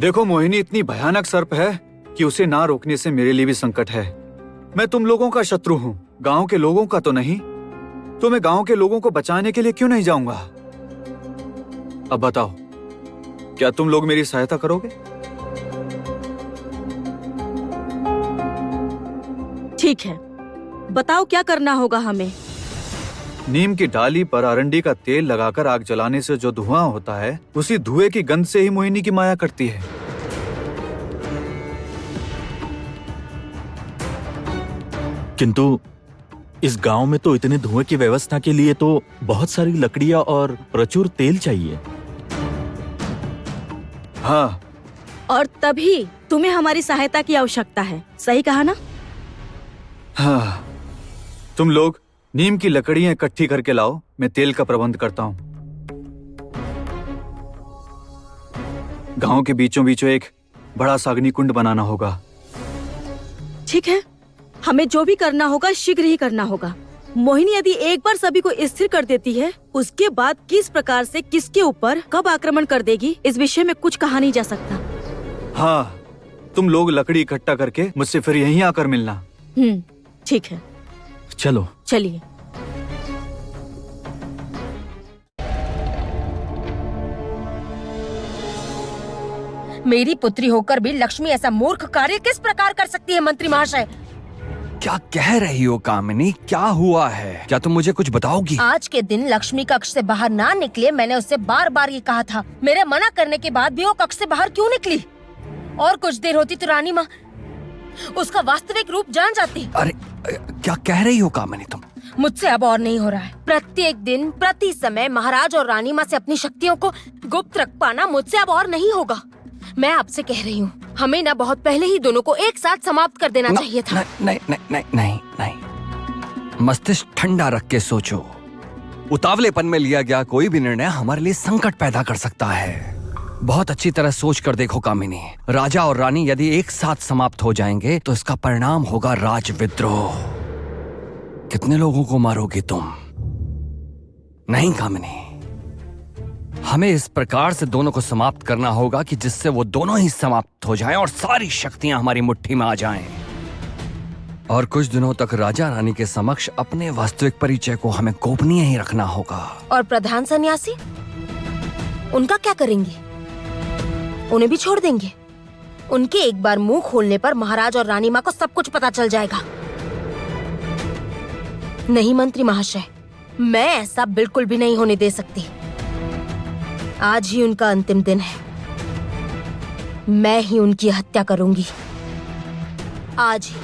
देखो मोहिनी, इतनी भयानक सर्प है कि उसे ना रोकने से मेरे लिए भी संकट है। मैं तुम लोगों का शत्रु हूँ, गांव के लोगों का तो नहीं। तो मैं गांव के लोगों को बचाने के लिए क्यों नहीं जाऊंगा? अब बताओ, क्या तुम लोग मेरी सहायता करोगे? ठीक है, बताओ क्या करना होगा हमें। नीम की डाली पर अरंडी का तेल लगाकर आग जलाने से जो धुआं होता है, उसी धुएं की गंध से ही मोहिनी की माया करती है। किंतु इस गांव में तो इतने धुएं की व्यवस्था के लिए तो बहुत सारी लकड़ियां और प्रचुर तेल चाहिए। हाँ, और तभी तुम्हें हमारी सहायता की आवश्यकता है, सही कहा ना? हाँ, तुम लोग नीम की लकड़ियां इकट्ठी करके लाओ, मैं तेल का प्रबंध करता हूँ। गांव के बीचों बीचों एक बड़ा सा अग्निकुंड बनाना होगा। ठीक है, हमें जो भी करना होगा शीघ्र ही करना होगा। मोहिनी यदि एक बार सभी को स्थिर कर देती है, उसके बाद किस प्रकार से किसके ऊपर कब आक्रमण कर देगी, इस विषय में कुछ कहा नहीं जा सकता। हाँ, तुम लोग लकड़ी इकट्ठा करके मुझसे फिर यहीं आकर मिलना। ठीक है, चलो चलिए। मेरी पुत्री होकर भी लक्ष्मी ऐसा मूर्ख कार्य किस प्रकार कर सकती है? मंत्री महाशय, क्या कह रही हो कामिनी? क्या हुआ है? क्या तुम मुझे कुछ बताओगी? आज के दिन लक्ष्मी कक्ष से बाहर ना निकले, मैंने उससे बार बार ये कहा था। मेरे मना करने के बाद भी वो कक्ष से बाहर क्यों निकली? और कुछ देर होती तो रानी माँ उसका वास्तविक रूप जान जाती। अरे क्या कह रही हो कामिनी तुम? मुझसे अब और नहीं हो रहा है। प्रत्येक दिन प्रति समय महाराज और रानी माँ से अपनी शक्तियों को गुप्त रख पाना मुझसे अब और नहीं होगा। मैं आपसे कह रही हूँ, हमें ना बहुत पहले ही दोनों को एक साथ समाप्त कर देना चाहिए था। नहीं नहीं नहीं नहीं नहीं, मस्तिष्क ठंडा रख के सोचो। उतावलेपन में लिया गया कोई भी निर्णय हमारे लिए संकट पैदा कर सकता है। बहुत अच्छी तरह सोच कर देखो कामिनी, राजा और रानी यदि एक साथ समाप्त हो जाएंगे तो इसका परिणाम होगा राज विद्रोह। कितने लोगों को मारोगी तुम? नहीं कामिनी, हमें इस प्रकार से दोनों को समाप्त करना होगा कि जिससे वो दोनों ही समाप्त हो जाएं और सारी शक्तियां हमारी मुट्ठी में आ जाएं। और कुछ दिनों तक राजा रानी के समक्ष अपने वास्तविक परिचय को हमें गोपनीय ही रखना होगा। और प्रधान सन्यासी, उनका क्या करेंगे? उन्हें भी छोड़ देंगे? उनके एक बार मुंह खोलने पर महाराज और रानी माँ को सब कुछ पता चल जाएगा। नहीं मंत्री महाशय, मैं ऐसा बिल्कुल भी नहीं होने दे सकती। आज ही उनका अंतिम दिन है, मैं ही उनकी हत्या करूंगी, आज ही।